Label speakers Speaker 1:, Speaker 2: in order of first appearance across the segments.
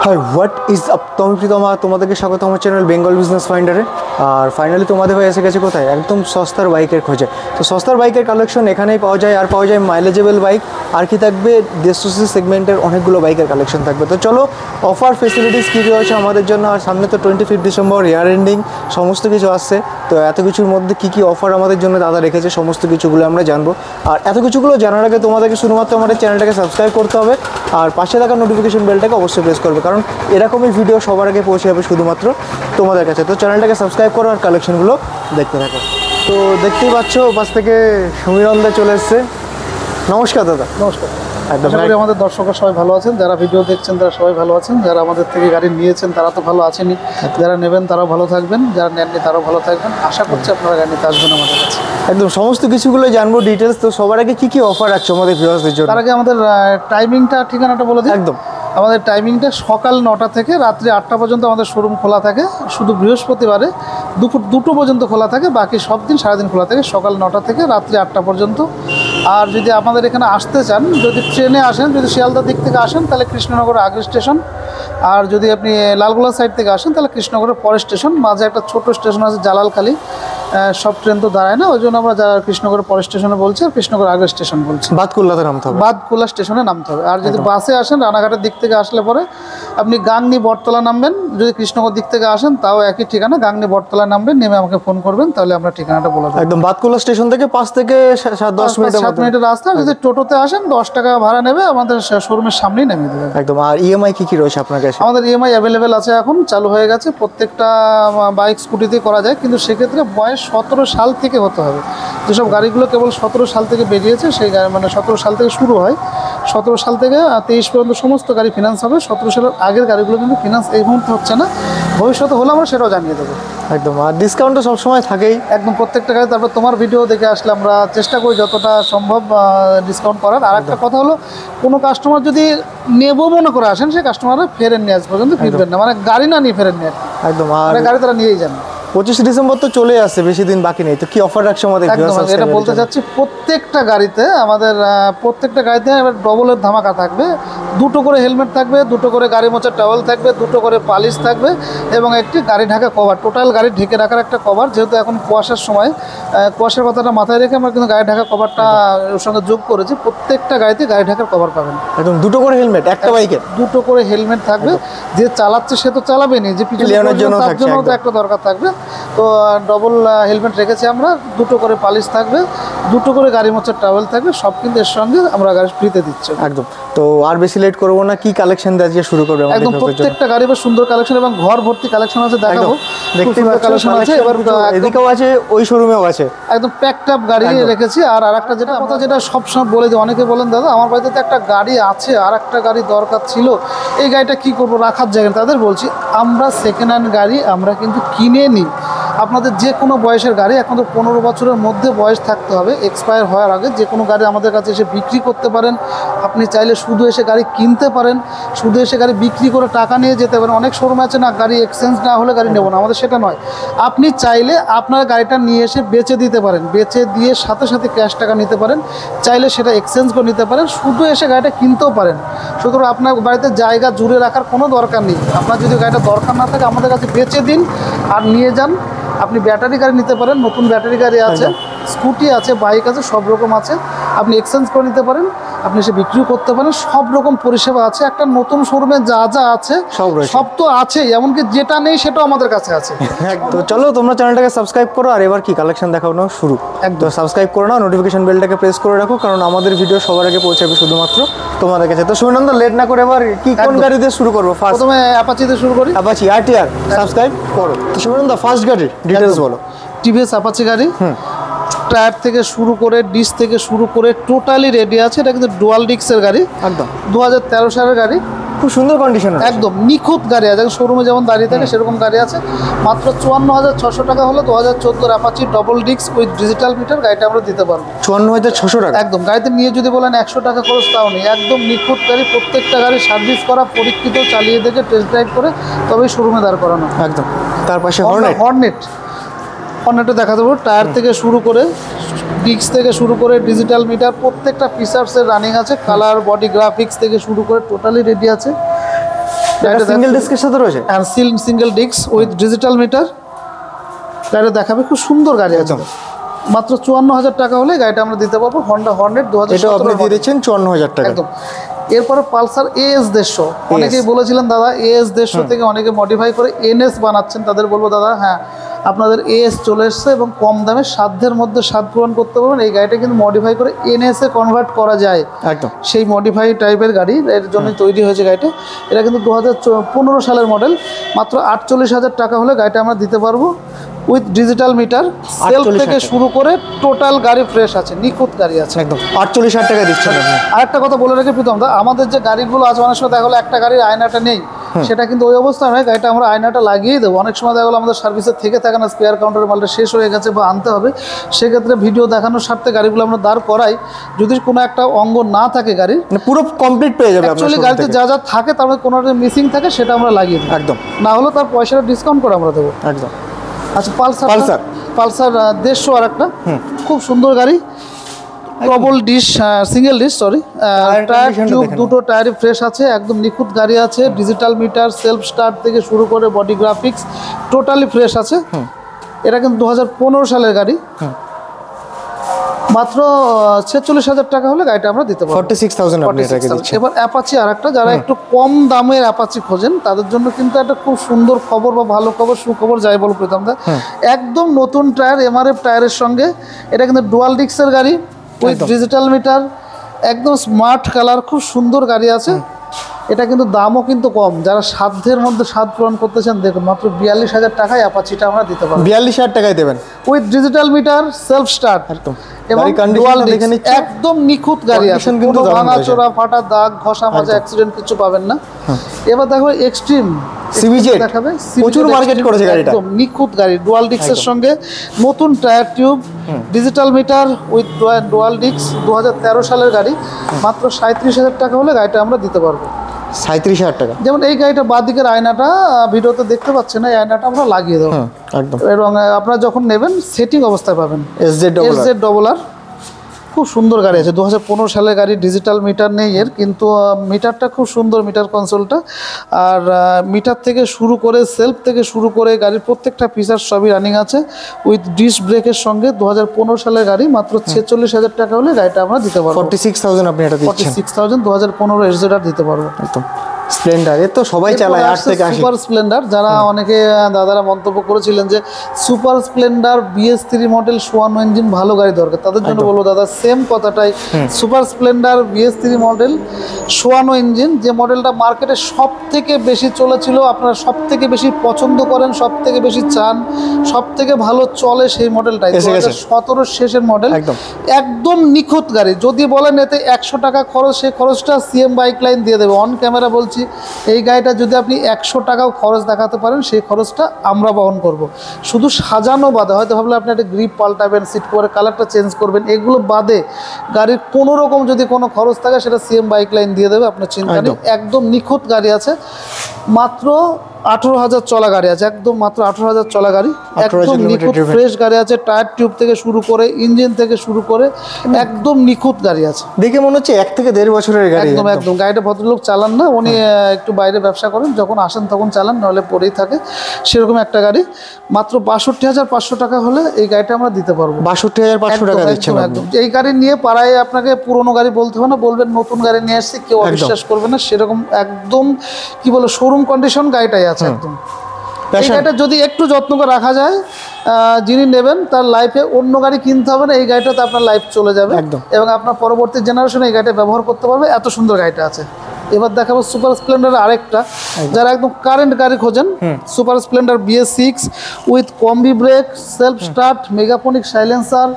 Speaker 1: High what is up, তুমি প্রীতমা, তোমাদেরকে স্বাগত আমার চ্যানেল বেঙ্গল বিজনেস ফাইন্ডারে। আর ফাইনালি তোমাদের হয়ে এসে গেছে কোথায়, একদম সস্তার বাইকের খোঁজে। তো সস্তার বাইকের কালেকশন এখানেই পাওয়া যায়, আর পাওয়া যায় মাইলেজেবল বাইক, আর কি থাকবে 150 সেগমেন্টের অনেকগুলো বাইকের কালেকশন থাকবে। তো চলো অফার ফেসিলিটিস কী কী হয়েছে আমাদের জন্য, আর সামনে তো 25 ডিসেম্বর ইয়ার এন্ডিং, সমস্ত কিছু আসছে। তো এত কিছুর মধ্যে কী কী অফার আমাদের জন্য দাদা রেখেছে সমস্ত কিছুগুলো আমরা জানবো। আর এত কিছুগুলো জানার আগে তোমাদেরকে শুধুমাত্র আমাদের চ্যানেলটাকে সাবস্ক্রাইব করতে হবে, আর পাশে থাকা নোটিফিকেশন বেলটাকে অবশ্যই প্রেস করবে, কারণ এরকমই ভিডিও সবার আগে পৌঁছে যাবে শুধুমাত্র তোমাদের কাছে। তো চ্যানেলটাকে সাবস্ক্রাইব করো আর কালেকশনগুলো দেখতে থাকো। তো দেখতেই পাচ্ছ পাশ থেকে সমীরন্দা চলে এসছে। নমস্কার দাদা।
Speaker 2: নমস্কার। আমাদের দর্শকরা সবাই ভালো আছেন, যারা ভিডিও দেখছেন তারা সবাই ভালো আছেন, যারা আমাদের থেকে গাড়ি নিয়েছেন তারা তো ভালো আছেনই, যারা নেবেন তারাও ভালো থাকবেন, যারা নেননি তারাও ভালো থাকবেন। আশা করছি আপনারা গাড়ি নিতে আসবেন আমাদের কাছে।
Speaker 1: একদম সমস্ত কিছুগুলো জানবো ডিটেলস। তো সবার আগে কী কী অফার আছে আমাদের ভিউয়ার্সদের জন্য?
Speaker 2: তার আগে আমাদের টাইমিংটা, ঠিকানাটা বলে দিই।
Speaker 1: একদম,
Speaker 2: আমাদের টাইমিংটা সকাল 9টা থেকে রাত্রি 8টা পর্যন্ত আমাদের শোরুম খোলা থাকে। শুধু বৃহস্পতিবারে দুপুর 2টো পর্যন্ত খোলা থাকে, বাকি সব দিন সারাদিন খোলা থাকে, সকাল 9টা থেকে রাত্রি 8টা পর্যন্ত। আর যদি আমাদের এখানে আসতে চান, যদি ট্রেনে আসেন, যদি শিয়ালদার দিক থেকে আসেন তাহলে কৃষ্ণনগর আগে স্টেশন, আর যদি আপনি লালগোলা সাইড থেকে আসেন তাহলে কৃষ্ণনগরের পরের স্টেশন, মাঝে একটা ছোট স্টেশন আছে জালালখালি। সব ট্রেন তো দাঁড়ায় না, ওই জন্য আমরা যারা কৃষ্ণনগরের পরের স্টেশনে বলছি, আর কৃষ্ণনগর আগের স্টেশন বলছি।
Speaker 1: বাদকুল্লাতে নামতে হবে,
Speaker 2: বাদকুল্লা স্টেশনে নামতে হবে। আর যদি বাসে আসেন রানাঘাটের দিক থেকে আসলে পরে আপনি গাংনি বটতলা নামবেন। যদি কৃষ্ণনগর দিক থেকে আসেন তাও একই ঠিকানা, গাংনি বটতলা নামবেন, নেমে আমাকে ফোন করবেন, তাহলে আমরা ঠিকানাটা বলে দেবো।
Speaker 1: একদম বাদকুল্লা স্টেশন থেকে 5 থেকে 7
Speaker 2: মিনিটের রাস্তা। যদি টোটোতে আসেন 10 টাকা ভাড়া নেবে, আমাদের শোরুমের সামনেই নামিয়ে দেবে।
Speaker 1: একদম। আর ইএমআই কী কী রয়েছে আপনার কাছে?
Speaker 2: আমাদের ইএমআই অ্যাভেলেবেল আছে, এখন চালু হয়ে গেছে। প্রত্যেকটা বাইক স্কুটিতেই করা যায়, কিন্তু সেক্ষেত্রে বয়স 17 সাল থেকে হতে হবে। যেসব গাড়িগুলো কেবল 17 সাল থেকে বেরিয়েছে, সেই গাড়ি মানে 17 সাল থেকে শুরু হয়, 17 সাল থেকে 23 পর্যন্ত সমস্ত গাড়ি ফিনান্স হবে। 17 সালের আগের গাড়িগুলো কিন্তু ফিনান্স এই মুহূর্তে হচ্ছে না, ভবিষ্যতে হলে আমরা সেটাও জানিয়ে দেবো।
Speaker 1: একদম। আর ডিসকাউন্ট তো সবসময় থাকেই
Speaker 2: একদম প্রত্যেকটা গাড়ি। তারপর তোমার ভিডিও দেখে আসলে আমরা চেষ্টা করি যতটা সম্ভব ডিসকাউন্ট করার। আর একটা কথা হলো, কোনো কাস্টমার যদি নেবো মনে করে আসেন, সেই কাস্টমাররা ফেরেন নিয়ে আজ পর্যন্ত ফিরবেন না, মানে গাড়ি না নিয়ে ফেরেন নিয়ে।
Speaker 1: একদম। আর
Speaker 2: গাড়ি তারা নিয়েই যান।
Speaker 1: 25 ডিসেম্বর তো চলে আসছে, বেশি দিন বাকি নেই। তো কি অফার রাখছে আমাদের?
Speaker 2: এটা বলতে চাচ্ছি, প্রত্যেকটা গাড়িতে আমাদের এবার ডবলের ধামাকা থাকবে। 2টো করে হেলমেট থাকবে, 2টো করে গাড়ি মোছার টাওয়েল থাকবে, 2টো করে পালিশ থাকবে, এবং একটি গাড়ি ঢাকা কভার, টোটাল গাড়ি ঢেকে রাখার একটা কভার। যেহেতু এখন কুয়াশার সময়, কুয়াশার কথাটা মাথায় রেখে আমরা কিন্তু গাড়ি ঢাকা কভারটা ওর সঙ্গে যোগ করেছি। প্রত্যেকটা গাড়িতে গাড়ি ঢাকার কভার পাবেন।
Speaker 1: একদম 2টো করে হেলমেট একটা বাইকে,
Speaker 2: 2টো করে হেলমেট থাকবে। যে চালাচ্ছে সে তো চালাবেনি, যে পিছনে তার জন্য তো একটা দরকার থাকবে। তো ডবল হেলমেট রেখেছি আমরা, 2টো করে পালিশ থাকবে, 2টো করে গাড়ি মোছার টাওয়েল থাকবে, সব কিন্তু এর সঙ্গে আমরা গাড়ি ফ্রিতে দিচ্ছি।
Speaker 1: একদম। তো আর বেশি লেট করবো না, কি কালেকশন দিয়ে শুরু করবে?
Speaker 2: একদম প্রত্যেকটা গাড়ি বেশ সুন্দর কালেকশন এবং ঘর ভর্তি কালেকশন আছে, দেখাবো।
Speaker 1: দেখতে কালেকশন আছে, এবার এদিকেও আছে, ওই শোরুমেও আছে,
Speaker 2: একদম প্যাকড আপ গাড়ি রেখেছি। আর আরেকটা যেটা সবসময় বলে দিই, অনেকে বলেন দাদা আমার বাড়িতে তো একটা গাড়ি আছে, আর একটা গাড়ি দরকার ছিল, এই গাড়িটা কি করবো, রাখার জায়গা। তাদের বলছি, আমরা সেকেন্ড হ্যান্ড গাড়ি আমরা কিন্তু কিনে নিই। আপনাদের যে কোনো বয়সের গাড়ি, এখন তো 15 বছরের মধ্যে বয়স থাকতে হবে, এক্সপায়ার হওয়ার আগে যে কোনো গাড়ি আমাদের কাছে এসে বিক্রি করতে পারেন। আপনি চাইলে শুধু এসে গাড়ি কিনতে পারেন, শুধু এসে গাড়ি বিক্রি করে টাকা নিয়ে যেতে পারেন। অনেক শোরুম আছে না, গাড়ি এক্সচেঞ্জ না হলে গাড়ি নেবো না, আমাদের সেটা নয়। আপনি চাইলে আপনার গাড়িটা নিয়ে এসে বেচে দিতে পারেন, বেচে দিয়ে সাথে সাথে ক্যাশ টাকা নিতে পারেন, চাইলে সেটা এক্সচেঞ্জ করে নিতে পারেন, শুধু এসে গাড়িটা কিনতেও পারেন। সুতরাং আপনার বাড়িতে জায়গা জুড়ে রাখার কোনো দরকার নেই। আপনার যদি গাড়িটা দরকার না থাকে, আমাদের কাছে বেচে দিন আর নিয়ে যান। আপনি ব্যাটারি গাড়ি নিতে পারেন, নতুন ব্যাটারি গাড়ি আছে, স্কুটি আছে, বাইক আছে, সব রকম আছে। আপনি এক্সচেঞ্জ করে নিতে পারেন, আপনি সে বিক্রিও করতে পারেন, সব রকম পরিষেবা আছে। একটা নতুন শোরুমে যা যা আছে সব তো আছেই, এমনকি যেটা নেই সেটাও আমাদের কাছে আছে।
Speaker 1: তো চলো তোমরা চ্যানেলটাকে সাবস্ক্রাইব করো, আর এবার কি কালেকশন দেখানো শুরু। একদম সাবস্ক্রাইব করে নাও, নোটিফিকেশন বেলটাকে প্রেস করে রাখো, কারণ আমাদের ভিডিও সবার আগে পৌঁছাবে শুধুমাত্র তোমাদের কাছে। তো সুনন্দা লেট না করে এবার কি কোন গাড়ি দিয়ে শুরু করবো?
Speaker 2: প্রথমে অ্যাপাচিতে শুরু করি।
Speaker 1: অ্যাপাচি আরটিআর সাবস্ক্রাইব করো। তো সুনন্দা ফার্স্ট গাড়ির ডিটেইলস বলো।
Speaker 2: টিভিএস অ্যাপাচি গাড়ি, টায়ার থেকে শুরু করে ডিস্ক থেকে শুরু করে টোটালি রেডি আছে। এটা কিন্তু ডুয়াল ডিস্কের গাড়ি, একদম 2013 সালের গাড়ি,
Speaker 1: খুব সুন্দর কন্ডিশন, একদম
Speaker 2: নিখুঁত গাড়ি আছে। শোরুমে যেমন দাঁড়িয়ে থাকে সেরকম গাড়ি আছে। মাত্র 54,600 টাকা হলে 2014 Apache double disc with digital meter গাড়িটা আমরা দিতে পারবো।
Speaker 1: 54,600 টাকা
Speaker 2: একদম। গাড়িতে নিয়ে যদি বলেন 100 টাকা খরচ, তাও নেই। একদম নিখুঁত গাড়ি, প্রত্যেকটা গাড়ি সার্ভিস করা, পরীক্ষিত, চালিয়ে দেখে টেস্ট ড্রাইভ করে তবেই শোরুমে দাঁড় করানো।
Speaker 1: একদম। তার পাশে
Speaker 2: হর্নেটও দেখা দেবো। টায়ার থেকে শুরু করে ডিস্ক থেকে শুরু করে ডিজিটাল মিটার, প্রত্যেকটা ফিচার্সের রানিং আছে। কালার, বডি গ্রাফিক্স থেকে শুরু করে টোটালি রেডি আছে।
Speaker 1: এটা সিঙ্গেল ডিস্কের সাথে রয়েছে
Speaker 2: and single disc with digital meter. গাড়িটা দেখাবে, খুব সুন্দর গাড়ি আছে, মাত্র 54,000 টাকা হলে গাড়িটা আমরা দিতে পারবো। হন্ডা হর্নেট 2017
Speaker 1: আপনি দিয়ে দিচ্ছেন 54,000 টাকা
Speaker 2: একদম। এরপরে পালসার AS 150, অনেকেই বলেছিলেন দাদা AS 150 থেকে অনেকে মডিফাই করে NS বানাচ্ছেন, তাদের বলবো দাদা হ্যাঁ আপনাদের AS চলে এসছে এবং কম দামে সাধ্যের মধ্যে স্বাদ পূরণ করতে পারবেন। এই গাড়িটা কিন্তু মডিফাই করে NS এ কনভার্ট করা যায়
Speaker 1: একদম,
Speaker 2: সেই মডিফাই টাইপের গাড়ি, এর জন্য তৈরি হয়েছে গাড়িটা। এটা কিন্তু 2015 সালের মডেল, মাত্র 48,000 টাকা হলে গাড়িটা আমরা দিতে পারবো উইথ ডিজিটাল মিটার। সেলফ থেকে শুরু করে টোটাল গাড়ি ফ্রেশ আছে, নিখুঁত গাড়ি আছে
Speaker 1: একদম। 48,000 টাকা দিচ্ছেন আপনি।
Speaker 2: আরেকটা কথা বলে রেখে প্রীতম দা, আমাদের যে গাড়িগুলো আছে অনেক সময় দেখা গেলো একটা গাড়ির আয়নাটা নেই, সেটা কিন্তু ওই অবস্থা নয়, গাড়িটা আমরা আয়নাটা লাগিয়ে দেবো। অনেক সময় দেখা গেলো আমাদের সার্ভিসে থেকে থাকে না, স্পেয়ার কাউন্টারের মালটা শেষ হয়ে গেছে বা আনতে হবে, সেক্ষেত্রে ভিডিও দেখানোর স্বার্থে গাড়িগুলো আমরা দাঁড় করাই। যদি কোনো একটা অঙ্গ না থাকে গাড়ির,
Speaker 1: পুরো কমপ্লিট পেয়ে যাবে
Speaker 2: অ্যাকচুয়ালি গাড়িতে যা যা থাকে তার মধ্যে কোনো একটা মিসিং থাকে সেটা আমরা লাগিয়ে দিই,
Speaker 1: একদম,
Speaker 2: না হলে তার পয়সাটা ডিসকাউন্ট করে আমরা দেবো
Speaker 1: একদম।
Speaker 2: আচ্ছা পালসার 150 আর একটা খুব সুন্দর গাড়ি, double dish single dish sorry, tyre tube দুটো টায়ারই ফ্রেশ আছে, একদম নিখুঁত গাড়ি আছে, ডিজিটাল মিটার, সেলফ স্টার্ট থেকে শুরু করে বডি গ্রাফিক্স টোটালি ফ্রেশ আছে। এটা কিন্তু 2015 সালের গাড়ি, মাত্র 46,000 টাকা হলে গাড়িটা আমরা দিতে পারবো।
Speaker 1: 46,000 আপনি এটাকে দিচ্ছেন।
Speaker 2: এবার অ্যাপাচি আর একটা, যারা একটু কম দামের অ্যাপাচি খোঁজেন তাদের জন্য কিন্তু একটা খুব সুন্দর খবর বা ভালো খবর, সুখবর যাই বলবো প্রীতম দা, একদম নতুন টায়ার MRF টায়ারের সঙ্গে। এটা কিন্তু ডুয়াল ডিস্কের গাড়ি উইথ ডিজিটাল মিটার, একদম স্মার্ট কালার, খুব সুন্দর গাড়ি আছে। এটা কিন্তু দামও কিন্তু কম, যারা সাধ্যের মধ্যে স্বাদ পূরণ করতে চান দেখুন, মাত্র 42,000 টাকায় অ্যাপাচিটা আমরা দিতে পারবো।
Speaker 1: 42,000 টাকায় দেবেন
Speaker 2: with digital meter, self start,
Speaker 1: একদম,
Speaker 2: এবং ডুয়াল ডিস্ক, একদম নিখুঁত গাড়ি আছে, কোনো ভাঙাচোরা ফাটা দাগ ঘষা মাজা অ্যাক্সিডেন্ট কিছু পাবেন না। এবার দেখো এক্সট্রিম
Speaker 1: সিভিজেড
Speaker 2: দেখাবে,
Speaker 1: প্রচুর মার্কেট করেছে গাড়িটা,
Speaker 2: একদম নিখুঁত গাড়ি, ডুয়াল ডিস্কের সঙ্গে নতুন tyre tube, digital meter with dual disk, 2013 সালের গাড়ি, মাত্র 37,000 টাকা হলে গাড়িটা আমরা দিতে পারবো।
Speaker 1: 37,000 টাকা।
Speaker 2: যেমন এই গাড়িটা বাঁ দিকের আয়নাটা ভিডিওতে দেখতে পাচ্ছেন না, এই আয়নাটা আমরা লাগিয়ে দেবো
Speaker 1: একদম,
Speaker 2: এবং আপনারা যখন নেবেন সেটিং অবস্থায় পাবেন। SZ-RR খুব সুন্দর গাড়ি আছে, 2015 সালের গাড়ি, ডিজিটাল মিটার নেই এর, কিন্তু মিটারটা খুব সুন্দর, মিটার কনসোলটা। আর মিটার থেকে শুরু করে সেলফ থেকে শুরু করে গাড়ির প্রত্যেকটা ফিচার সবই রানিং আছে উইথ ডিস্ক ব্রেকের সঙ্গে। 2015 সালের গাড়ি, মাত্র 46,000 টাকা হলে গাড়িটা আমরা দিতে পারবো।
Speaker 1: 46,000 আপনি এটা দিচ্ছেন।
Speaker 2: 46,000 2015 SZ-R দিতে পারবো।
Speaker 1: একদম স্প্লেন্ডার, এ তো সবাই চালায় 8 থেকে 80।
Speaker 2: সুপার স্প্লেন্ডার, যারা অনেকে দাদারা মন্তব্য করেছিলেন যে সুপার স্প্লেন্ডার BS3 মডেল সোয়ানো ইঞ্জিন ভালো গাড়ি দরকার, তাদের জন্য বলবো দাদা সেম কথাটাই। সুপার স্প্লেন্ডার BS3 মডেল সোয়ানো ইঞ্জিন, যে মডেলটা মার্কেটে সব থেকে বেশি চলেছিল, আপনারা সব থেকে বেশি পছন্দ করেন, সব থেকে বেশি চান, সব থেকে ভালো চলে সেই মডেলটাই, 2017 শেষের মডেল, একদম নিখুঁত গাড়ি। যদি বলেন এতে 100 টাকা খরচ, সেই খরচটা CM বাইক লাইন দিয়ে দেবে। অন ক্যামেরা বলছি, এই গাড়িটা যদি আপনি 100 টাকাও খরচ দেখাতে পারেন, সেই খরচটা আমরা বহন করব। শুধু সাজানো বাদে, হয়তো ভাবলে আপনি একটা গ্রিপ পাল্টাবেন, সিট কভারের কালারটা চেঞ্জ করবেন, এগুলো বাদে গাড়ির কোনো রকম যদি কোনো খরচ থাকে সেটা CM বাইক লাইন দিয়ে দেবে, আপনার চিন্তা নেই। একদম নিখুঁত গাড়ি আছে, মাত্র 18,000 চলা গাড়ি আছে, একদম মাত্র 18,000 চলা গাড়ি, একদম নিখুঁত ফ্রেশ গাড়ি আছে, টায়ার টিউব থেকে শুরু করে ইঞ্জিন থেকে শুরু করে একদম নিখুঁত গাড়ি আছে।
Speaker 1: দেখে মনে হচ্ছে 1 থেকে 1.5 বছরের গাড়ি।
Speaker 2: একদম একদম, গাড়িটা ভদ্রলোক চালান না, উনি একটু বাইরে ব্যবসা করেন, যখন আসেন তখন চালান, নাহলে পরেই থাকে, সেরকম একটা গাড়ি। মাত্র 62,500 টাকা হলে এই গাড়িটা আমরা দিতে পারবো।
Speaker 1: 62,500 টাকা দিচ্ছেন
Speaker 2: একদম। এই গাড়ি নিয়ে পাড়ায় আপনাকে পুরোনো গাড়ি বলতে হবে না, বলবেন নতুন গাড়ি নিয়ে আসছি, কেউ অবিশ্বাস করবে না, সেরকম একদম কি বলো শোরুম কন্ডিশন গাড়িটাই আছে একদম। এই গাড়িটা যদি একটু যত্ন করে রাখা যায়, যিনি নেবেন তার লাইফে অন্য গাড়ি কিনতে হবে না, এই গাড়িটাতে আপনার লাইফ চলে যাবে এবং আপনার পরবর্তী জেনারেশনে এই গাড়িটা ব্যবহার করতে পারবে, এত সুন্দর গাড়িটা আছে। এবার দেখাবো সুপার স্প্লেন্ডার আরেকটা, যারা একদম কারেন্ট গাড়ি খোঁজেন, super splendor BS6 with combi brake, self start, megaphonic silencer,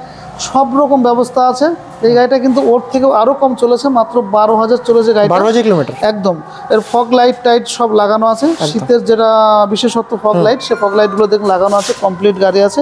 Speaker 2: সব রকম ব্যবস্থা আছে। এই গাড়িটা কিন্তু ওর থেকেও আরও কম চলেছে, মাত্র 12,000 চলেছে গাড়িটা,
Speaker 1: 12,000 কিলোমিটার।
Speaker 2: একদম। এর ফগ লাইট টাইট সব লাগানো আছে, শীতের যেটা বিশেষত্ব ফগ লাইট, সে ফগ লাইটগুলো দেখুন লাগানো আছে, কমপ্লিট গাড়ি আছে।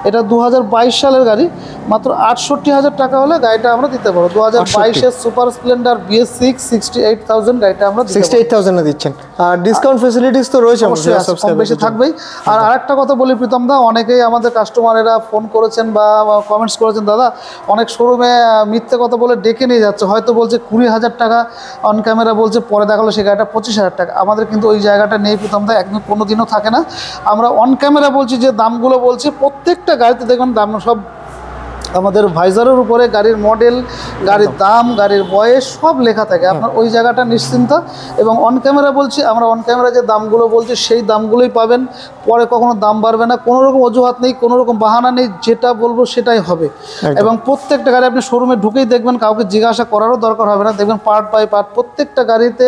Speaker 2: এটা 2022 সালের গাড়ি, মাত্র 68,000 টাকা হলে গাড়িটা আমরা দিতে পারবো। 2022-এর সুপার স্প্লেন্ডার BS6 68,000 গাড়িটা আমরা
Speaker 1: 68,000 এ দিচ্ছেন। আর ডিসকাউন্ট ফ্যাসিলিটিস তো রয়েছে,
Speaker 2: অবশ্যই কম বেশি থাকবেই। আর আরেকটা কথা বলি প্রীতম দা, অনেকেই আমাদের কাস্টমারেরা ফোন করেছেন বা কমেন্টস করেছেন, দাদা অনেক শোরুমে মিথ্যে কথা বলে ডেকে নিয়ে যাচ্ছে, হয়তো বলছে 20,000 টাকা, অন ক্যামেরা বলছে, পরে দেখালো সেই গাড়িটা 25,000 টাকা। আমাদের কিন্তু ওই জায়গাটা নেই প্রথম থেকে, একদম কোনো দিনও থাকে না। আমরা অন ক্যামেরা বলছি যে দামগুলো বলছি, প্রত্যেকটা গাড়িতে দেখবেন দাম সব আমাদের ভাইজারের উপরে গাড়ির মডেল, গাড়ির দাম, গাড়ির বয়স সব লেখা থাকে, আপনার ওই জায়গাটা নিশ্চিন্ত। এবং অন ক্যামেরা বলছি, আমরা অন ক্যামেরা যে দামগুলো বলছি সেই দামগুলোই পাবেন, পরে কখনো দাম বাড়বে না, কোনো রকম অজুহাত নেই, কোনো রকম বাহানা নেই, যেটা বলবো সেটাই হবে। এবং প্রত্যেকটা গাড়ি আপনি শোরুমে ঢুকেই দেখবেন, কাউকে জিজ্ঞাসা করারও দরকার হবে না, দেখবেন পার্ট বাই পার্ট প্রত্যেকটা গাড়িতে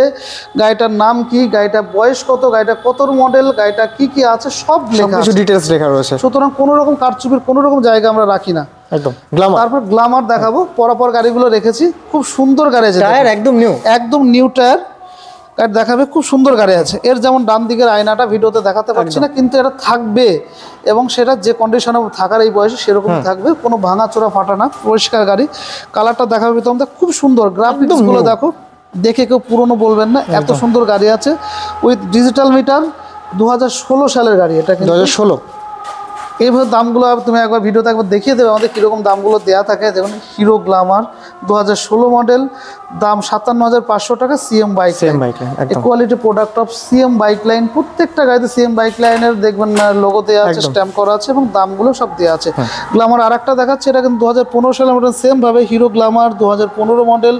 Speaker 2: গাড়িটার নাম কি, গাড়িটার বয়স কত, গাড়িটা কতর মডেল, গাড়িটা কি কি আছে সব লেখা আছে,
Speaker 1: ডিটেলস লেখা রয়েছে।
Speaker 2: সুতরাং কোনো রকম কারচুপির কোনো রকম জায়গা আমরা রাখি না।
Speaker 1: একদম গ্ল্যামার।
Speaker 2: তারপর গ্ল্যামার দেখাবো, পরপর গাড়িগুলো রেখেছি, খুব সুন্দর গাড়ি আছে,
Speaker 1: টায়ার একদম নিউ,
Speaker 2: একদম নিউ টায়ার গাড়ি দেখাবে, খুব সুন্দর গাড়ি আছে। এর যেমন ডান দিকের আয়নাটা ভিডিওতে দেখাতে পারছি না, কিন্তু এটা থাকবে এবং সেটা যে কন্ডিশনে থাকার এই বয়সে সেরকম থাকবে, কোনো ভাঙাচোরা ফাটা না, পরিষ্কার গাড়ি। কালারটা দেখাবে তোমাদের, খুব সুন্দর, গ্রাফিক্সগুলো দেখো, দেখে কেউ পুরনো বলবেন না, এত সুন্দর গাড়ি আছে উইথ ডিজিটাল মিটার। 2016 সালের গাড়ি এটা, কিন্তু
Speaker 1: 2016।
Speaker 2: এইভাবে দামগুলো তুমি একবার ভিডিওতে একবার দেখিয়ে দেবে আমাদের কীরকম দামগুলো দেওয়া থাকে। দেখুন হিরো গ্ল্যামার 2016 মডেল, দাম 57,500 টাকা, CM bike line, quality product of CM bike line. প্রত্যেকটা গাড়িতে সিএম বাইক লাইনের দেখবেন লোগো দেওয়া আছে, স্ট্যাম্প করা আছে এবং দামগুলো সব দেওয়া আছে। গ্ল্যামার আর একটা দেখাচ্ছে, এটা কিন্তু 2015 সালের মডেল, সেম ভাবে হিরো গ্ল্যামার 2015 মডেল,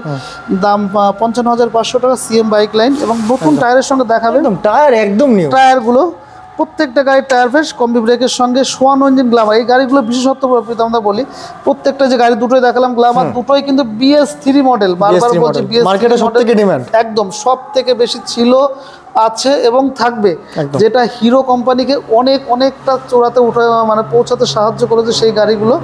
Speaker 2: দাম 55,500 টাকা, সিএম বাইক লাইন। এবং নতুন টায়ারের সঙ্গে দেখাবে,
Speaker 1: টায়ার একদম নিউ টায়ারগুলো,
Speaker 2: প্রত্যেকটা গাড়ির টায়ার ফ্রেশ, কম্বি ব্রেকের সঙ্গে সোয়ানো ইঞ্জিন গ্ল্যামার। এই গাড়িগুলো বিশেষত্ব আমরা বলি, প্রত্যেকটা যে গাড়ি দুটোই দেখালাম গ্ল্যামার, দুটোই কিন্তু BS3 মডেল, বারবার বলছি
Speaker 1: মার্কেটে সবথেকে ডিমান্ড,
Speaker 2: একদম সবথেকে বেশি ছিল, আছে এবং থাকবে, যেটা হিরো কোম্পানিকে অনেকটা চূড়াতে উঠে মানে পৌঁছাতে সাহায্য করেছে সেই গাড়িগুলো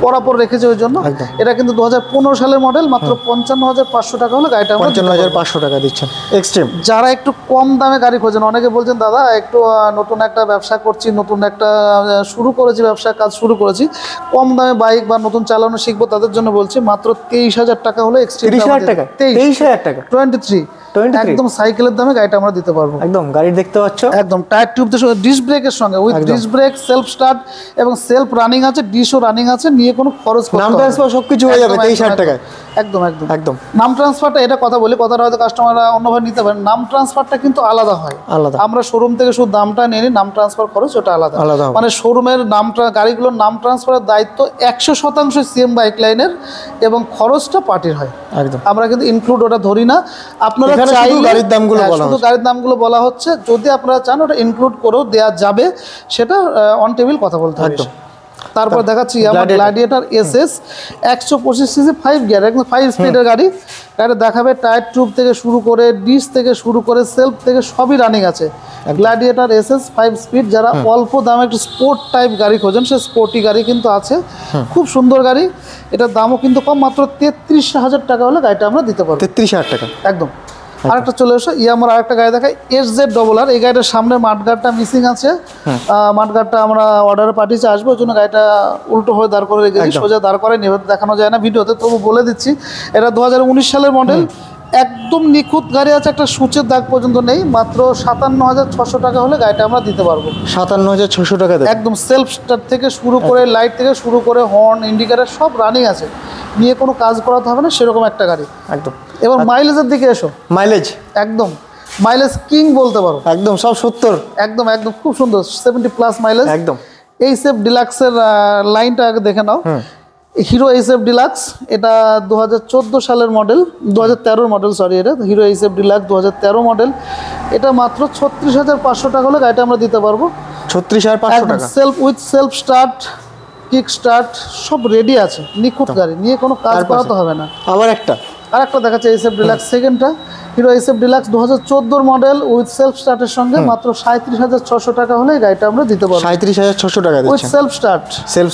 Speaker 2: পরাপর রেখেছে। ওই জন্য এটা কিন্তু 2015 সালের মডেল, মাত্র 55,500 টাকা হলে গাড়িটা
Speaker 1: 55,500 টাকা দিচ্ছেন এক্সট্রিম।
Speaker 2: যারা একটু কম দামে গাড়ি খোঁজেন, অনেকে বলছেন দাদা একটু নতুন একটা ব্যবসা করছি, নতুন একটা শুরু করেছি, ব্যবসা কাজ শুরু করেছি, কম দামে বাইক বা নতুন চালানো শিখবো, তাদের জন্য বলছি মাত্র 23,000 টাকা হলে এক্সট্রিম।
Speaker 1: 23,000 টাকা, 23,000 টাকা,
Speaker 2: 23 একদম সাইকেলের দামে গাড়িটা আমরা দিতে পারবো।
Speaker 1: একদম গাড়ি দেখতে পাচ্ছ, একদম
Speaker 2: টায়ার টিউব ডিস্ক ব্রেকের সঙ্গে, with disc brake, self start এবং সেলফ রানিং আছে, ডিশও রানিং আছে, নিয়ে কোনো খরচ করতে হবে না,
Speaker 1: নাম ট্রান্সফার সবকিছু হয়ে যাবে 23,000 টাকায়।
Speaker 2: একদম একদম একদম। নাম ট্রান্সফারটা, এটা কথা বলি, কথাটা হয়তো কাস্টমাররা অন্যভাবে নিতে পারেন, নাম ট্রান্সফারটা কিন্তু আলাদা হয়, আলাদা। আমরা শোরুম থেকে শুধু দামটা নিয়ে নিই, নাম ট্রান্সফার খরচ ওটা আলাদা, মানে শোরুমের গাড়িগুলোর নাম ট্রান্সফারের দায়িত্ব 100% সিএম বাইক লাইনের এবং খরচটা পার্টির হয়, একদম। আমরা কিন্তু ইনক্লুড ওটা ধরি না, আপনারা চাইলে গাড়ির দামগুলো শুধু গাড়ির দামগুলো বলা হচ্ছে, যদি আপনারা চান ওটা ইনক্লুড করেও দেওয়া যাবে, সেটা অন টেবিল কথা বলতে হবে। তারপর দেখাচ্ছি আমার গ্ল্যাডিয়েটর SS 125 সিসি 5 গিয়ার, একদম 5 স্পিডের গাড়ি। গাড়ি দেখাবে টায়ার টিউব থেকে শুরু করে, ডিস থেকে শুরু করে, সেলফ থেকে সবই রানিং আছে। গ্ল্যাডিয়েটর SS 5 স্পিড, যারা অল্প দামে একটু স্পোর্ট টাইপ গাড়ি খোঁজেন, সে স্পোর্টি গাড়ি কিন্তু আছে, খুব সুন্দর গাড়ি। এটার দামও কিন্তু কম, মাত্র 33,000 টাকা হলে গাড়িটা আমরা দিতে পারবো। 33,000 টাকা একদম। আরেকটা চলে এসো, আমার আরেকটা গাড়ি দেখাই, SZ-RR। এই গাড়িটার সামনে মাঠগার্ডটা মিসিং আছে, মাঠগার্ডটা আমরা অর্ডারে পাঠিয়েছি, আসবে, ওই জন্য গাড়িটা উল্টো হয়ে দাঁড় করে রেখেছি, সোজা দাঁড় করে নিয়ে দেখানো যায় না ভিডিওতে, তবু বলে দিচ্ছি এটা 2019 সালের মডেল, একদম নিখুঁত গাড়ি আছে, একটা সূচের দাগ পর্যন্ত নেই, মাত্র 57,600 টাকা হলে গাড়িটা আমরা দিতে পারবো। 57,600 টাকা, একদম সেলফ স্টার্ট থেকে শুরু করে, লাইট থেকে শুরু করে, হর্ন, ইন্ডিকেটর সব রানিং আছে, নিয়ে কোনো কাজ করাতে হবে না, সেরকম একটা গাড়ি একদম। এবার মাইলেজের দিকে এসো, মাইলেজ একদম মাইলেজ কিং বলতে পারো, একদম সব 70, একদম একদম খুব সুন্দর, 70+ মাইলেজ একদম। এইচএফ ডিলাক্সের লাইনটা আগে দেখে নাও, হিরো এইচএফ ডিলাক্স, এটা 2014 সালের মডেল, 2013 মডেল, সরি, এটা হিরো এইচএফ ডিলাক্স 2013 মডেল। এটা মাত্র 36,500 টাকা হলে গাড়িটা আমরা দিতে পারবো। 36,500 টাকা, self with self start, kick start সব রেডি আছে, নিখুঁত গাড়ি, নিয়ে কোনো কাজ করাতে হবে না। আরেকটা দেখাচ্ছে এইচএফ ডিলাক্স, সেকেন্ডটা Hero HF Deluxe 2014 model, with self স্টার্টের সঙ্গে মাত্র 37,600 টাকা হলে গাড়িটা আমরা দিতে পারবো। 37,600 টাকা উইথ সেলফ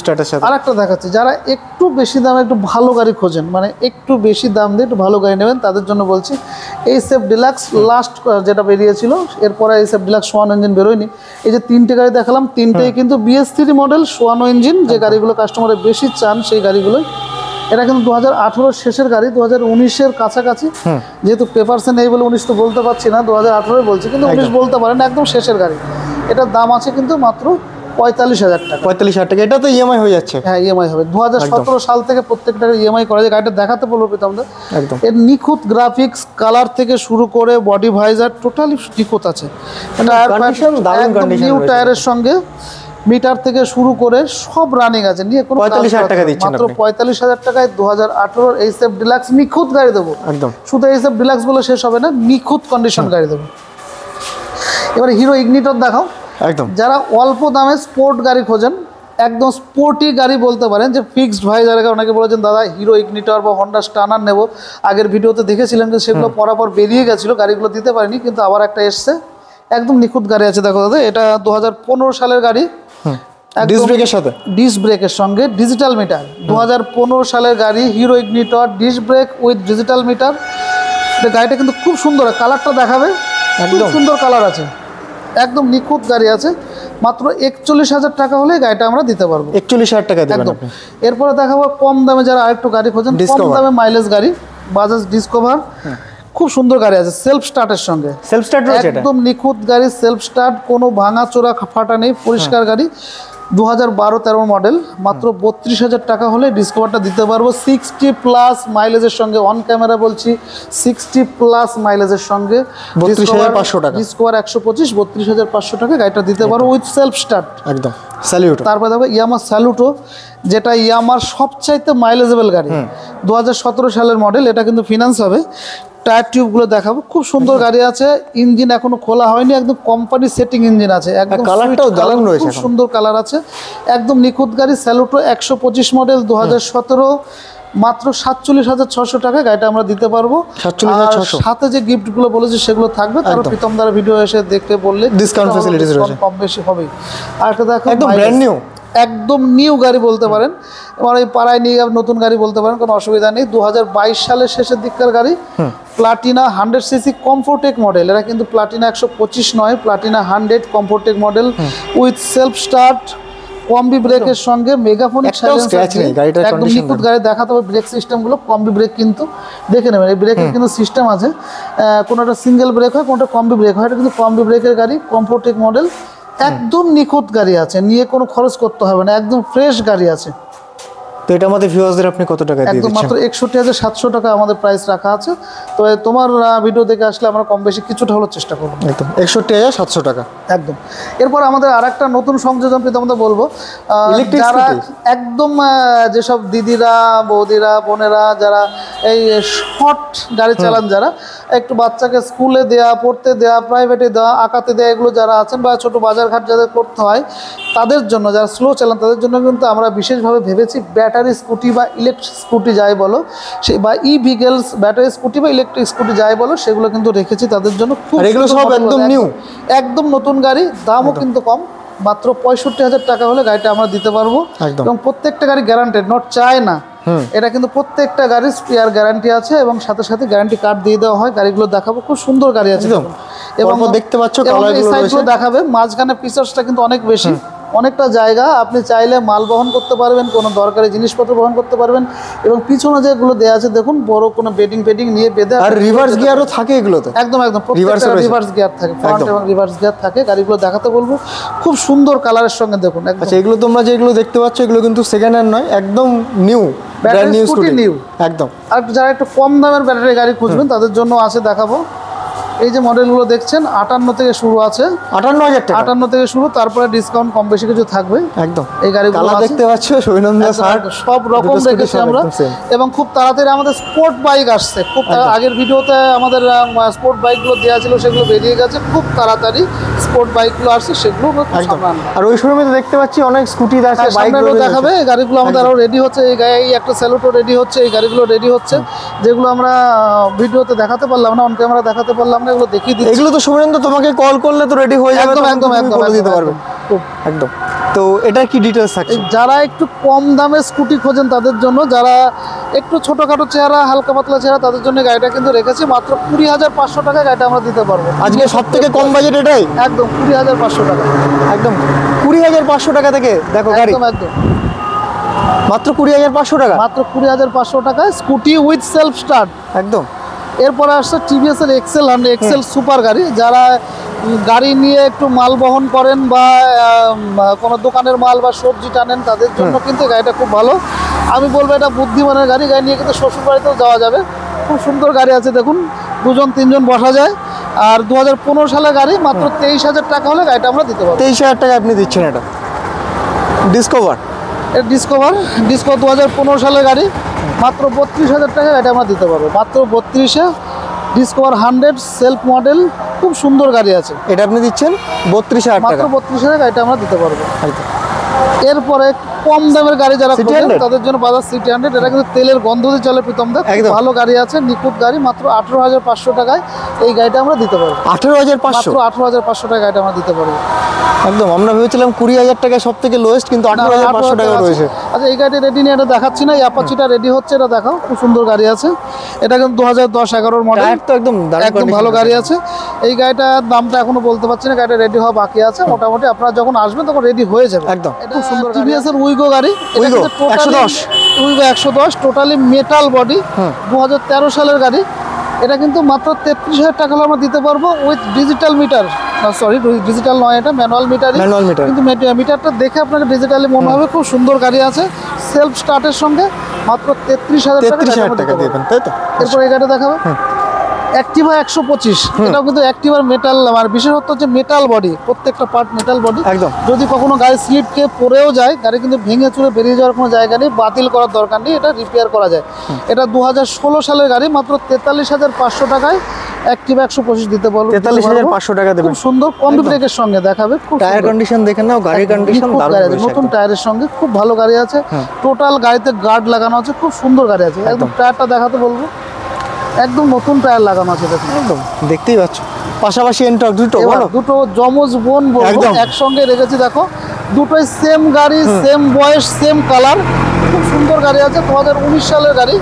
Speaker 2: স্টার্টের সাথে। আরেকটা দেখাচ্ছি, যারা একটু বেশি দামে একটু ভালো গাড়ি খোঁজেন, মানে একটু বেশি দাম দিয়ে একটু ভালো গাড়ি নেবেন, তাদের জন্য বলছি এইচএফ ডিলাক্স লাস্ট যেটা বেরিয়েছিল, এরপরে এইচএফ ডিলাক্স সোয়ানো ইঞ্জিন বেরোয়নি। এই যে তিনটে গাড়ি দেখালাম, তিনটেই কিন্তু BS3 মডেল, সোয়ানো ইঞ্জিন, যে গাড়িগুলো কাস্টমারে বেশি চান সেই গাড়িগুলোই। এটা কিন্তু 2018 শেষের গাড়ি, 2019-এর কাছাকাছি, যেহেতু পেপারসে নেই বলে 19 তো বলতে পারছি না, 2018 বলছি, কিন্তু 19 বলতে পারেন, একদম শেষের গাড়ি। এটার দাম আছে কিন্তু মাত্র 45,000 টাকা।
Speaker 1: 45,000 টাকা, এটা তো ইএমআই হয়ে যাচ্ছে।
Speaker 2: হ্যাঁ, ইএমআই হবে। 2017 সাল থেকে প্রত্যেকটা ইএমআই করা যায়। গাড়িটা দেখাতে বলবো প্রীতমদের।
Speaker 1: একদম
Speaker 2: এর নিখুঁত গ্রাফিক্স, কালার থেকে শুরু করে বডি ভাইজার টোটালি নিখুঁত আছে। নিউ টায়ারের সঙ্গে মিটার থেকে শুরু করে সব রানিং আছে, নিয়ে কোনো
Speaker 1: 45,000 টাকা দিচ্ছেন
Speaker 2: মাত্র 45,000 টাকায় 2018 এইচএফ ডিলাক্স নিখুঁত গাড়ি দেবো।
Speaker 1: একদম
Speaker 2: শুধু এইচএফ ডিলাক্স বলে শেষ হবে না, নিখুঁত কন্ডিশন গাড়ি দেবো। এবারে হিরো ইগনিটর দেখাও।
Speaker 1: একদম
Speaker 2: যারা অল্প দামে স্পোর্ট গাড়ি খোঁজেন, একদম স্পোর্টি গাড়ি বলতে পারেন, যে ফিক্সড ভাই, যারা অনেকে বলেছেন দাদা হিরো ইগনিটর বা হন্ডা স্টানার নেব, আগের ভিডিওতে দেখেছিলেন কিন্তু সেগুলো পরাপর বেরিয়ে গেছিলো, গাড়িগুলো দিতে পারিনি, কিন্তু আবার একটা এসছে একদম নিখুঁত গাড়ি আছে। দেখো দাদা, এটা 2015 সালের গাড়ি,
Speaker 1: ডিস্ক ব্রেকের সাথে,
Speaker 2: ডিস্ক ব্রেকের সঙ্গে ডিজিটাল মিটার। 2015 সালের গাড়ি, hero ignitor, disc brake with digital meter. গাড়িটা কিন্তু খুব সুন্দর, কালারটা দেখাবে, খুব সুন্দর কালার আছে, একদম নিখুঁত গাড়ি আছে। মাত্র 41,000 টাকা হলে গাড়িটা আমরা দিতে পারবো।
Speaker 1: 41,000 টাকা দেবেন
Speaker 2: একদম।
Speaker 1: আপনি।
Speaker 2: এরপরে দেখাবো কম দামে যারা আরেকটু গাড়ি খোঁজেন, কম দামে মাইলেজ গাড়ি, বাজাজ ডিসকভার। খুব সুন্দর গাড়ি আছে, সেলফ স্টার্টের সঙ্গে।
Speaker 1: সেলফ স্টার্ট রয়েছে,
Speaker 2: একদম নিখুঁত গাড়ি, সেলফ স্টার্ট, কোনো ভাঙা চোরা ফাটা নেই, পরিষ্কার গাড়ি। 2012-13 মডেল, মাত্র 32,000 টাকা হলে ডিসকভারটা দিতে পারবো। 60+ মাইলেজের সঙ্গে, অন ক্যামেরা বলছি, 60+ মাইলেজের সঙ্গে
Speaker 1: 32,500 টাকা।
Speaker 2: ডিসকভার 125, 32,500 টাকা গাড়িটা দিতে পারবো উইথ সেলফ স্টার্ট।
Speaker 1: একদম স্যালুট।
Speaker 2: তারপরে দেখো ইয়ামার স্যালুটো, যেটা ইয়ামার সবচাইতে মাইলেজেবল গাড়ি, 2017 সালের মডেল। এটা কিন্তু ফিনান্স হবে। টায়ার টিউবগুলো দেখাবো, খুব সুন্দর গাড়ি আছে। ইঞ্জিন এখনো খোলা হয়নি, একদম কোম্পানি সেটিং ইঞ্জিন আছে, একদম
Speaker 1: কালারটাও দারুণ রয়েছে,
Speaker 2: খুব সুন্দর কালার আছে, একদম নিখুঁত গাড়ি। স্যালুটো 125 মডেল, 2017, মাত্র 47,600 টাকা গাড়িটা আমরা দিতে পারবো।
Speaker 1: 47,600।
Speaker 2: সাথে যে গিফটগুলো বলেছি সেগুলো থাকবে, তারপর প্রীতম দ্বারা ভিডিও এসে দেখে বললে
Speaker 1: ডিসকাউন্ট ফ্যাসিলিটিস রয়েছে,
Speaker 2: কম বেশি হবেই। আর একটা দেখো,
Speaker 1: একদম ব্র্যান্ড নিউ,
Speaker 2: একদম নিউ গাড়ি বলতে পারেন, এবার এই পাড়ায় নিয়ে নতুন গাড়ি বলতে পারেন, কোনো অসুবিধা নেই। 2022 সালের শেষের দিককার গাড়ি, প্লাটিনা 100cc কমফোর্টেক মডেল। এরা কিন্তু প্লাটিনা 125 নয়, Platina 100 comfortec model with self start, combi ব্রেকের সঙ্গে মেগাফোনিক সাইলেন্সার। একদম নিখুঁত গাড়ি। দেখাতে হবে ব্রেক সিস্টেমগুলো, কম্বি ব্রেক কিন্তু দেখে নেবেন, এই ব্রেকের কিন্তু সিস্টেম আছে, কোনোটা সিঙ্গেল ব্রেক হয়, কোনোটা কম্বি ব্রেক হয়। এটা কিন্তু কম্বি ব্রেকের গাড়ি, কমফোর্টেক মডেল, একদম নিখুঁত গাড়ি আছে, নিয়ে কোনো খরচ করতে হবে না, একদম ফ্রেশ গাড়ি আছে।
Speaker 1: তো এটা আমাদের ভিউয়ারদের আপনি কত টাকা দিয়ে
Speaker 2: একদম
Speaker 1: দিচ্ছেন?
Speaker 2: মাত্র 61,700 টাকা আমাদের প্রাইস রাখা আছে। তো তোমার ভিডিও দেখে আসলে আমরা কম বেশি কিছুটা হলো চেষ্টা করবো।
Speaker 1: একদম 61,700 টাকা।
Speaker 2: একদম। এরপর আমাদের আরেকটা নতুন সংযোজন প্রীতমদা বলবো, যারা একদম যেসব দিদিরা, বৌদিরা, বোনেরা, যারা এই শর্ট গাড়ি চালান, যারা একটু বাচ্চাকে স্কুলে দেওয়া, পড়তে দেওয়া, প্রাইভেটে দেওয়া, আঁকাতে দেওয়া, এগুলো যারা আছেন, বা ছোটো বাজারঘাট যাদের করতে হয় তাদের জন্য, যারা স্লো চালান তাদের জন্য কিন্তু আমরা বিশেষভাবে ভেবেছি ব্যাটারি স্কুটি বা ইলেকট্রিক স্কুটি যাই বলো, সেই বা ভেহিকেলস, ব্যাটারি স্কুটি বা ইলেকট্রিক স্কুটি যাই বলো, সেগুলো কিন্তু রেখেছি তাদের জন্য। খুব
Speaker 1: এগুলো সব একদম নিউ,
Speaker 2: একদম নতুন গাড়ি, দামও কিন্তু কম, মাত্র 65,000 টাকা হলে গাড়িটা আমরা দিতে পারবো। এবং প্রত্যেকটা গাড়ি গ্যারান্টেড, নট চায় না, এটা কিন্তু প্রত্যেকটা গাড়ির স্পেয়ার গ্যারান্টি আছে, এবং সাথে সাথে গ্যারান্টি কার্ড দিয়ে দেওয়া হয়। গাড়িগুলো দেখাবো, খুব সুন্দর গাড়ি আছে, এবং দেখতে পাচ্ছ কালারগুলো দেখাবে। মাঝখানে ফিচার্সটা কিন্তু অনেক বেশি, অনেকটা জায়গা, আপনি চাইলে মাল বহন করতে পারবেন, কোনো দরকারি জিনিসপত্র বহন করতে পারবেন। এবং পিছনে যেগুলো দেওয়া আছে দেখুন, বড় কোনো বেডিং নিয়ে বেঁধে,
Speaker 1: আর রিভার্স গিয়ারও থাকে এগুলোতে।
Speaker 2: একদম রিভার্স গিয়ার থাকে, ফ্রন্ট এবং রিভার্স গিয়ার থাকে। গাড়িগুলো দেখাতে বলবো, খুব সুন্দর কালারের সঙ্গে দেখুন।
Speaker 1: আচ্ছা, এগুলো তোমরা যেগুলো দেখতে পাচ্ছ এগুলো কিন্তু সেকেন্ড হ্যান্ড নয়, একদম new, brand new scooty, new একদম।
Speaker 2: আর যারা একটু কম দামের ব্যাটারি গাড়ি খুঁজবেন তাদের জন্য আছে, দেখাবো। এই যে মডেলগুলো দেখছেন 58 থেকে শুরু আছে,
Speaker 1: 58,000 টাকা,
Speaker 2: 58 থেকে শুরু, তারপরে ডিসকাউন্ট কম বেশি কিছু থাকবে।
Speaker 1: একদম
Speaker 2: এই গাড়িগুলো
Speaker 1: দেখতে পাচ্ছ,
Speaker 2: সব রকম রেখেছি আমরা। এবং খুব তাড়াতাড়ি আমাদের স্পোর্ট বাইক আসছে, খুব আগের ভিডিওতে আমাদের স্পোর্ট বাইকগুলো দেওয়া ছিল, সেগুলো বেরিয়ে গেছে, খুব তাড়াতাড়ি স্পোর্ট বাইকগুলো আসছে, সেগুলো
Speaker 1: আর ওই শোরুমে তো দেখতে পাচ্ছি অনেক স্কুটি আছে,
Speaker 2: বাইকগুলো দেখাবে। এই গাড়িগুলো আমাদের আরো রেডি হচ্ছে, এই একটা স্যালুটো রেডি হচ্ছে, এই গাড়িগুলো রেডি হচ্ছে, যেগুলো আমরা ভিডিওতে দেখাতে পারলাম না, অন ক্যামেরা দেখাতে পারলাম না, এগুলো দেখিয়ে দিচ্ছি। এগুলো
Speaker 1: তো শুভেন্দু তোমাকে কল করলে তো রেডি হয়ে যাবে,
Speaker 2: একদম
Speaker 1: দিতে পারবে একদম। তো এটা কি ডিটেইলস থাকছে?
Speaker 2: যারা একটু কম দামে স্কুটি খোঁজেন তাদের জন্য, যারা একটু ছোটখাটো চেহারা, হালকা পাতলা চেহারা, তাদের জন্য গাড়িটা কিন্তু রেখেছি মাত্র 20,500 টাকা গাড়িটা আমরা দিতে পারবো।
Speaker 1: আজকে সব থেকে কম বাজেট এটাই,
Speaker 2: একদম 20,500 টাকা,
Speaker 1: একদম 20,500 টাকা থেকে দেখো গাড়ি,
Speaker 2: একদম
Speaker 1: মাত্র 20,500 টাকা,
Speaker 2: মাত্র 20,500 টাকায় স্কুটি উইথ সেলফ স্টার্ট,
Speaker 1: একদম।
Speaker 2: এরপরে আসছে টিভিএস এর এক্সেল সুপার গাড়ি, যারা গাড়ি নিয়ে একটু মাল বহন করেন বা কোনো দোকানের মাল বা সবজি টানেন, তাদের জন্য কিন্তু গাড়িটা খুব ভালো। আমি বলবো এটা বুদ্ধিমানের গাড়ি, গাড়ি নিয়ে কিন্তু শ্বশুর বাড়িতেও যাওয়া যাবে। খুব সুন্দর গাড়ি আছে, দেখুন 2-3 জন বসা যায়। আর 2015 সালের গাড়ি, মাত্র 23,000 টাকা হলে গাড়িটা আমরা দিতে পারবো।
Speaker 1: 23,000 টাকা আপনি দিচ্ছেন এটা ডিসকভার?
Speaker 2: ডিসকভার 2015 সালের গাড়ি, মাত্র 32,000 টাকা গাড়িটা আমরা দিতে পারবো। মাত্র 32-এ ডিসকভার 100 সেলফ মডেল, খুব সুন্দর গাড়ি আছে।
Speaker 1: এটা আপনি দিচ্ছেন 32,000 টাকা?
Speaker 2: মাত্র 32,000 গাড়িটা আমরা দিতে পারবো।
Speaker 1: একদম।
Speaker 2: এরপরে কম দামের গাড়ি যারা
Speaker 1: City
Speaker 2: খোঁজেন
Speaker 1: 100?
Speaker 2: তাদের জন্য বাজাজ সিটি 100, এটা কিন্তু তেলের গন্ধ দিয়ে চলে প্রীতম দা,
Speaker 1: একদম।
Speaker 2: ভালো গাড়ি আছে, নিখুঁত গাড়ি। মাত্র 18,500 টাকায় এই গাড়িটা আমরা দিতে পারবো।
Speaker 1: 18,500?
Speaker 2: মাত্র 18,500 টাকা গাড়িটা আমরা দিতে পারবো।
Speaker 1: একদম, আমরা ভেবেছিলাম 20,000 টাকা সব থেকে লোয়েস্ট, কিন্তু 18,500 টাকা রয়েছে।
Speaker 2: আচ্ছা, এই গাড়িটা রেডি নিয়ে এটা দেখাচ্ছি না, এই অ্যাপাচিটা রেডি হচ্ছে, এটা দেখাও। খুব সুন্দর গাড়ি আছে, এটা কিন্তু 2010-11 মডেল,
Speaker 1: টায়ার তো একদম দারুণ
Speaker 2: একদম
Speaker 1: condition
Speaker 2: ভালো
Speaker 1: আছে।
Speaker 2: গাড়ি আছে। এই গাড়িটার দামটা এখনো বলতে পারছি না, গাড়িটা রেডি হওয়া বাকি আছে। মোটামুটি আপনারা যখন আসবেন তখন রেডি হয়ে যাবে।
Speaker 1: একদম।
Speaker 2: খুব সুন্দর টিভিএস এর উইগো গাড়ি,
Speaker 1: Wego 110?
Speaker 2: Wego 110 totally metal body, 2013 সালের গাড়ি। এটা কিন্তু মাত্র 33,000 টাকা হলে আমরা দিতে পারবো with digital meter. Sorry, digital নয়, এটা ম্যানুয়াল মিটারই।
Speaker 1: Manual metre.
Speaker 2: কিন্তু মিটারটা দেখে আপনাকে ডিজিটালি মনে হবে। খুব সুন্দর গাড়ি আছে, সেলফ স্টার্টের সঙ্গে, মাত্র 33,000 টাকা
Speaker 1: 33,000 টাকা দিবেন, তাই তো?
Speaker 2: এরপর এই গাড়িটা দেখাবে অ্যাক্টিভা 125, এটাও কিন্তু অ্যাক্টিভার মেটাল, আর বিশেষত্ব হচ্ছে মেটাল বডি, প্রত্যেকটা পার্ট মেটাল বডি।
Speaker 1: একদম।
Speaker 2: যদি কখনো গাড়ি স্লিপ খেয়ে পড়েও যায়, গাড়ি কিন্তু ভেঙে চুরে বেরিয়ে যাওয়ার কোনো জায়গা নেই, বাতিল করার দরকার নেই, এটা রিপেয়ার করা যায়। এটা 2016 সালের গাড়ি, মাত্র 43,500 টাকায় অ্যাক্টিভা 125 দিতে বলবো।
Speaker 1: 43,500 টাকা দেবেন।
Speaker 2: খুব সুন্দর কম্বি ব্রেকের সঙ্গে দেখাবে, খুব
Speaker 1: টায়ার
Speaker 2: সুন্দর।
Speaker 1: কন্ডিশন দেখে নাও, গাড়ির কন্ডিশন
Speaker 2: নিখুঁত
Speaker 1: দারুণ
Speaker 2: গাড়ি আছে,
Speaker 1: রয়েছে
Speaker 2: নতুন
Speaker 1: একদম।
Speaker 2: টায়ারের সঙ্গে খুব ভালো গাড়ি আছে। টোটাল গাড়িতে গার্ড লাগানো আছে, খুব সুন্দর গাড়ি আছে। একদম টায়ারটা দেখাতে বলবো, একদম নতুন টায়ার লাগানো আছে, দেখুন।
Speaker 1: একদম দেখতেই পাচ্ছ, পাশাপাশি এন্ট্রাক দুটো
Speaker 2: এবার
Speaker 1: বলো।
Speaker 2: দুটো যমজ বোন বলবো,
Speaker 1: একদম।
Speaker 2: একসঙ্গে রেখেছি, দেখো দুটোই সেম গাড়ি, সেম বয়স, সেম কালার, খুব সুন্দর গাড়ি আছে। 2019 সালের গাড়ি,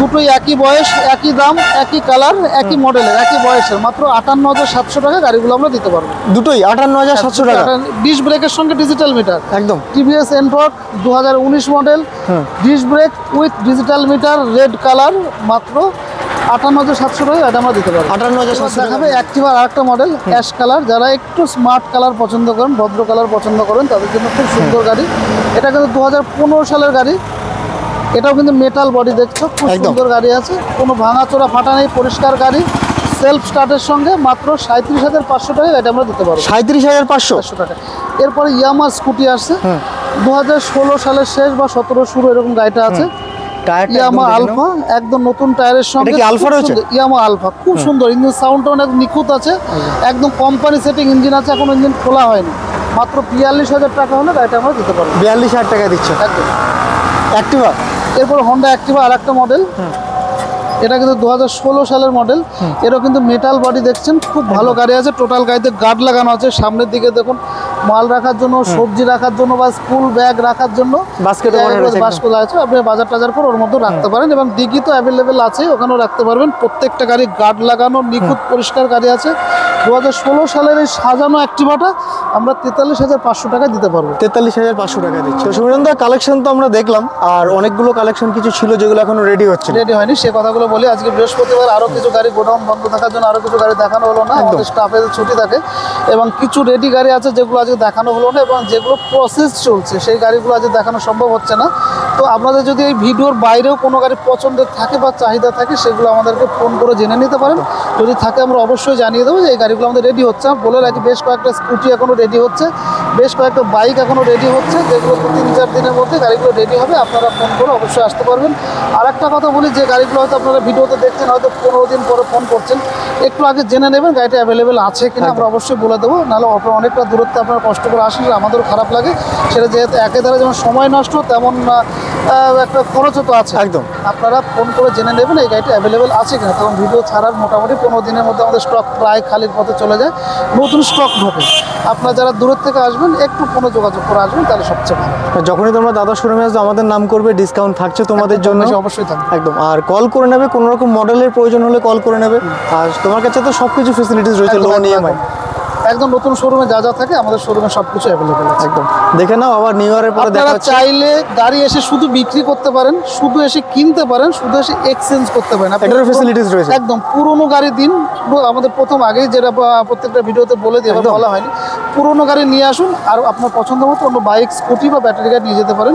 Speaker 2: দুটোই একই বয়স, একই দাম, একই কালার, একই মডেলের, একই বয়সের। মাত্র 58,700 টাকা গাড়িগুলো আমরা দিতে পারবো।
Speaker 1: দুটোই 58,700 টাকা?
Speaker 2: ডিস্ক ব্রেকের সঙ্গে ডিজিটাল মিটার,
Speaker 1: একদম।
Speaker 2: TVS Ntorq 2019 model, disc brake with digital meter, red colour, মাত্র 58,700 টাকা এটা আমরা দিতে পারবো।
Speaker 1: 58,700
Speaker 2: দেখাবে অ্যাক্টিভার আরেকটা মডেল, অ্যাশ কালার। যারা একটু স্মার্ট কালার পছন্দ করেন, ভদ্র কালার পছন্দ করেন, তাদের জন্য খুব সুন্দর গাড়ি। এটা কিন্তু 2015 সালের গাড়ি, এটাও কিন্তু মেটাল বডি, দেখছো খুব
Speaker 1: একদম।
Speaker 2: সুন্দর গাড়ি আছে, কোনো ভাঙাচোরা ফাটা নেই, পরিষ্কার গাড়ি, সেলফ স্টার্টের সঙ্গে। মাত্র 37,500 টাকা এটা আমরা দিতে পারবো।
Speaker 1: 37,500
Speaker 2: টাকা। এরপরে ইয়ামা স্কুটি আসছে, 2016 সালের শেষ বা 17 শুরু, এরকম গাড়িটা আছে।
Speaker 1: টায়ারটা
Speaker 2: ইয়ামা
Speaker 1: একদম দেখে নাও।
Speaker 2: আলফা, একদম নতুন টায়ারের সঙ্গে।
Speaker 1: এটা কি আলফা
Speaker 2: খুব
Speaker 1: রয়েছে?
Speaker 2: সুন্দর, ইয়ামা আলফা, খুব সুন্দর। ইঞ্জিন সাউন্ডটা অনেক নিখুঁত আছে, একদম কোম্পানি সেটিং ইঞ্জিন আছে, এখন ইঞ্জিন খোলা হয়নি। মাত্র 42,000 টাকা হলে গাড়িটা আমরা দিতে পারবো।
Speaker 1: 42,000 টাকা দিচ্ছে
Speaker 2: একদম।
Speaker 1: অ্যাক্টিভা।
Speaker 2: এরপর হন্ডা অ্যাক্টিভা আরেকটা মডেল, এটা কিন্তু 2016 সালের মডেল। এরও কিন্তু মেটাল বডি, দেখছেন খুব ভালো গাড়ি আছে। টোটাল গাড়িতে গার্ড লাগানো আছে, সামনের দিকে দেখুন মাল রাখার জন্য, সবজি রাখার জন্য বা স্কুল ব্যাগ রাখার জন্য
Speaker 1: বাস্কেট
Speaker 2: বাস্কেট আছে। আপনি বাজার টাজার করে ওর মধ্যে রাখতে পারেন, এবং ডিগি তো অ্যাভেলেবেল আছে, ওখানেও রাখতে পারবেন। প্রত্যেকটা গাড়ি গার্ড লাগানো, নিখুঁত পরিষ্কার গাড়ি আছে। 2016 সালের এই সাজানো অ্যাক্টিভাটা আমরা 43,500 টাকা দিতে পারবো।
Speaker 1: 43,500 টাকা দিচ্ছে। তো সুমিরন্দা, কালেকশন তো আমরা দেখলাম, আর অনেকগুলো কালেকশন কিছু ছিল যেগুলো এখনো রেডি হচ্ছে না।
Speaker 2: রেডি হয়নি, সে কথাগুলো বলি। আজকে বৃহস্পতিবার, আরও কিছু গাড়ি গোডাউন বন্ধ থাকার জন্য আরও কিছু গাড়ি দেখানো হলো না, আমাদের স্টাফের ছুটি থাকে। এবং কিছু রেডি গাড়ি আছে যেগুলো আজকে দেখানো হলো না, এবং যেগুলো প্রসেস চলছে সেই গাড়িগুলো আজকে দেখানো সম্ভব হচ্ছে না। তো আপনাদের যদি এই ভিডিওর বাইরেও কোনো গাড়ি পছন্দের থাকে বা চাহিদা থাকে, সেগুলো আমাদেরকে ফোন করে জেনে নিতে পারেন। যদি থাকে আমরা অবশ্যই জানিয়ে দেবো যে এই গাড়িগুলো আমাদের রেডি হচ্ছে। আমি বলে রাখি, বেশ কয়েকটা স্কুটি এখনও রেডি হচ্ছে, বেশ কয়েকটা বাইক এখনও রেডি হচ্ছে, যেগুলো 3-4 দিনের মধ্যে গাড়িগুলো রেডি হবে। আপনারা ফোন করে অবশ্যই আসতে পারবেন। আর একটা কথা বলি, যে গাড়িগুলো হয়তো আপনারা ভিডিওতে দেখছেন, হয়তো 15 দিন পরে ফোন করছেন, একটু আগে জেনে নেবেন গাড়িটা অ্যাভেলেবেল আছে কিনা, আমরা অবশ্যই বলে দেবো। নাহলে অনেকটা দূরত্বে আপনারা কষ্ট করে আসেন, আমাদেরও খারাপ লাগে। সেটা যেহেতু একেধারে যেমন সময় নষ্ট, তেমন একটা খরচও তো আছে।
Speaker 1: একদম।
Speaker 2: আপনারা ফোন করে জেনে নেবেন এই গাড়িটা অ্যাভেলেবেল আছে কিনা। তখন ভিডিও ছাড়ার মোটামুটি 15 দিনের মধ্যে আমাদের স্টক প্রায় খালির পথে চলে যায়, নতুন স্টক ঢোকে। আপনারা যারা দূরের থেকে আসবেন, একটু ফোনে যোগাযোগ করে আসবেন, তাহলে সবচেয়ে ভালো।
Speaker 1: যখনই তোমরা দাদা শোরুমে আসবে, আমাদের নাম করবে, ডিসকাউন্ট থাকছে তোমাদের জন্য
Speaker 2: অবশ্যই থাকবে।
Speaker 1: একদম। আর কল করে নেবে, কোনো রকম মডেলের প্রয়োজন হলে কল করে নেবে। আর তোমার কাছে তো সব কিছু ফেসিলিটিস রয়েছে, লোন, ইএমআই।
Speaker 2: একদম নতুন শোরুমে যা যা থাকে আমাদের শোরুমে সব কিছু অ্যাভেলেবেল আছে।
Speaker 1: একদম দেখে নাও, আবার নিউ ইয়ারের পরে দেখা
Speaker 2: আপনারা
Speaker 1: হচ্ছে।
Speaker 2: চাইলে গাড়ি এসে শুধু বিক্রি করতে পারেন, শুধু এসে কিনতে পারেন, শুধু এসে এক্সচেঞ্জ করতে পারেন।
Speaker 1: এটারও facilities রয়েছে।
Speaker 2: একদম পুরোনো গাড়ি দিন, আমাদের প্রথম আগেই যেটা প্রত্যেকটা ভিডিওতে বলে দিয়ে
Speaker 1: একদম।
Speaker 2: বলা হয়নি, পুরোনো গাড়ি নিয়ে আসুন আর আপনার পছন্দ মতো অন্য বাইক, স্কুটি বা ব্যাটারি গাড়ি নিয়ে যেতে পারেন।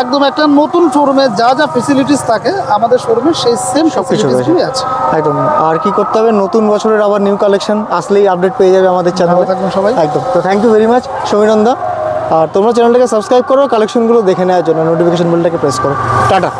Speaker 2: একদম একটা নতুন শোরুমে যা যা ফেসিলিটিস থাকে আমাদের শোরুমে সেই সেম
Speaker 1: সব কিছু
Speaker 2: ফেসিলিটিসগুলি আছে।
Speaker 1: একদম। আর কি করতে হবে, নতুন বছরের আবার নিউ কালেকশন আসলেই আপডেট পেয়ে যাবে আমাদের
Speaker 2: ভালো
Speaker 1: চ্যানেলে।
Speaker 2: থাকবেন সবাই।
Speaker 1: একদম। তো থ্যাংক ইউ ভেরি মাচ সমীরন্দা। আর তোমরা চ্যানেলটাকে সাবস্ক্রাইব করো কালেকশনগুলো দেখে নেওয়ার জন্য, নোটিফিকেশন বেলটাকে প্রেস করো। টাটা।